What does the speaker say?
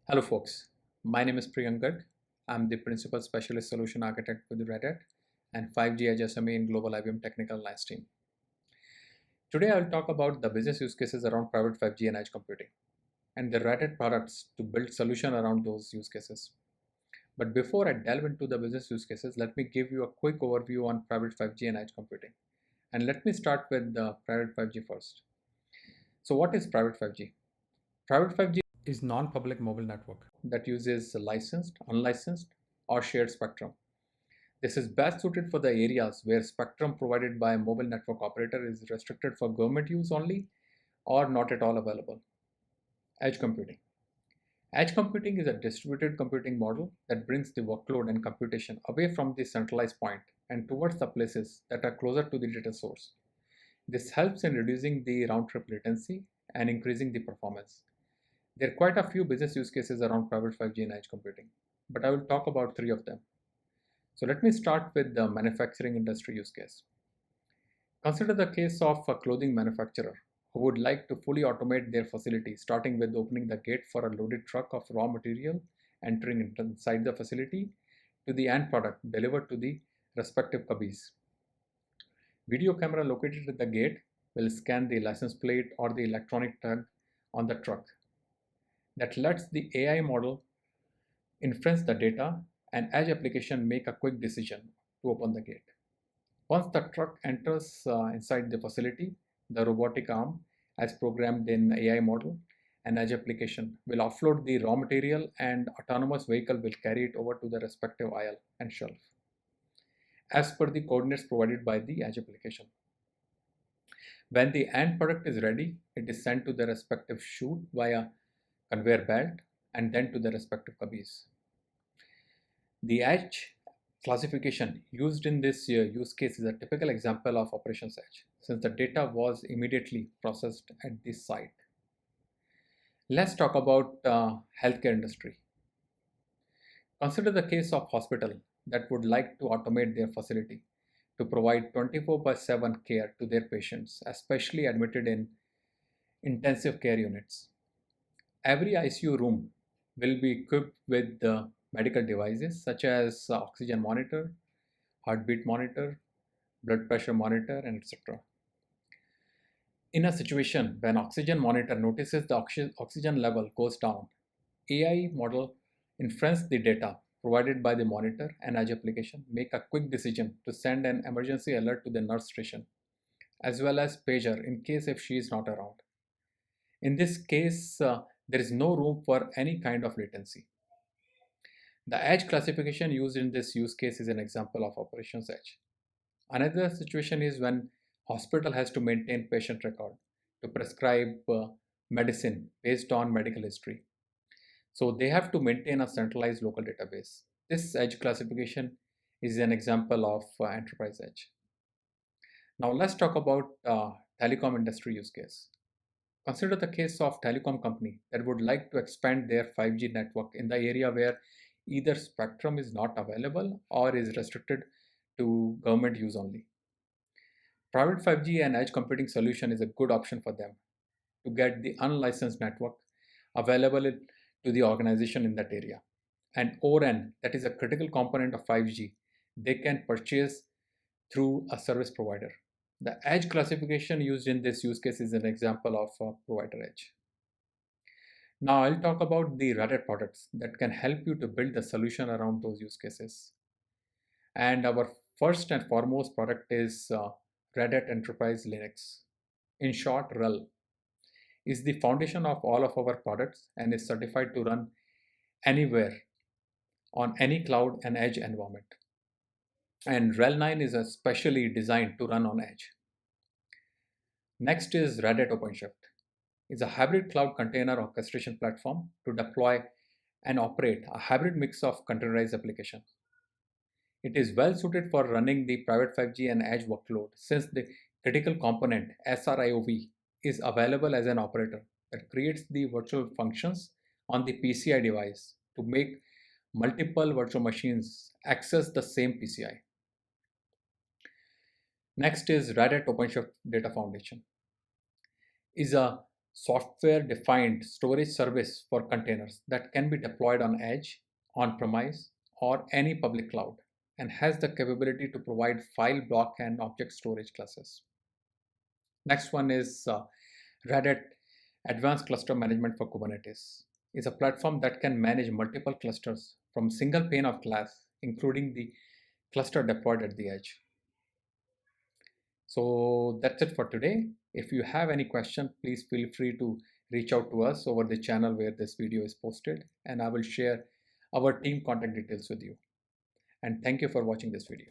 Hello folks, my name is Priyankar. I'm the Principal Specialist Solution Architect with Red Hat and 5G Edge SME in Global IBM Technical Alliance team. Today I'll talk about the business use cases around private 5G and edge computing and the Red Hat products to build solution around those use cases. But before I delve into the business use cases, let me give you a quick overview on private 5G and edge computing. And let me start with the private 5G first. So what is private 5G? Private 5G is non-public mobile network that uses licensed, unlicensed, or shared spectrum. This is best suited for the areas where spectrum provided by a mobile network operator is restricted for government use only or not at all available. Edge computing. Edge computing is a distributed computing model that brings the workload and computation away from the centralized point and towards the places that are closer to the data source. This helps in reducing the round trip latency and increasing the performance. There are quite a few business use cases around private 5G and edge computing, but I will talk about three of them. So let me start with the manufacturing industry use case. Consider the case of a clothing manufacturer who would like to fully automate their facility, starting with opening the gate for a loaded truck of raw material entering inside the facility to the end product delivered to the respective cabins. Video camera located at the gate will scan the license plate or the electronic tag on the truck that lets the AI model inference the data and edge application make a quick decision to open the gate. Once the truck enters inside the facility, the robotic arm, as programmed in AI model and edge application, will offload the raw material and autonomous vehicle will carry it over to the respective aisle and shelf as per the coordinates provided by the edge application. When the end product is ready, it is sent to the respective chute via conveyor belt and then to the respective cabins. The edge classification used in this use case is a typical example of operations edge, since the data was immediately processed at this site. Let's talk about healthcare industry. Consider the case of hospital that would like to automate their facility to provide 24 by 7 care to their patients, especially admitted in intensive care units. Every ICU room will be equipped with medical devices such as oxygen monitor, heartbeat monitor, blood pressure monitor, and etc. In a situation when oxygen monitor notices the oxygen level goes down, AI model inference the data provided by the monitor and edge application, make a quick decision to send an emergency alert to the nurse station, as well as pager in case if she is not around. In this case, there is no room for any kind of latency. The edge classification used in this use case is an example of operations edge. Another situation is when hospital has to maintain patient record to prescribe medicine based on medical history. So they have to maintain a centralized local database. This edge classification is an example of enterprise edge. Now let's talk about telecom industry use case. Consider the case of telecom company that would like to expand their 5G network in the area where either spectrum is not available or is restricted to government use only. Private 5G and edge computing solution is a good option for them to get the unlicensed network available to the organization in that area. And ORAN, that is a critical component of 5G, they can purchase through a service provider. The edge classification used in this use case is an example of a provider edge. Now I'll talk about the Red Hat products that can help you to build the solution around those use cases. And our first and foremost product is Red Hat Enterprise Linux. In short, RHEL is the foundation of all of our products and is certified to run anywhere on any cloud and edge environment. And RHEL 9 is especially designed to run on edge. Next is Red Hat OpenShift. It's a hybrid cloud container orchestration platform to deploy and operate a hybrid mix of containerized applications. It is well suited for running the private 5G and edge workload since the critical component SRIOV is available as an operator that creates the virtual functions on the PCI device to make multiple virtual machines access the same PCI. Next is Red Hat OpenShift Data Foundation. Is a software-defined storage service for containers that can be deployed on edge, on-premise, or any public cloud, and has the capability to provide file, block, and object storage classes. Next one is Red Hat Advanced Cluster Management for Kubernetes. Is a platform that can manage multiple clusters from single pane of glass, including the cluster deployed at the edge. So that's it for today. If you have any question, please feel free to reach out to us over the channel where this video is posted, and I will share our team contact details with you. And thank you for watching this video.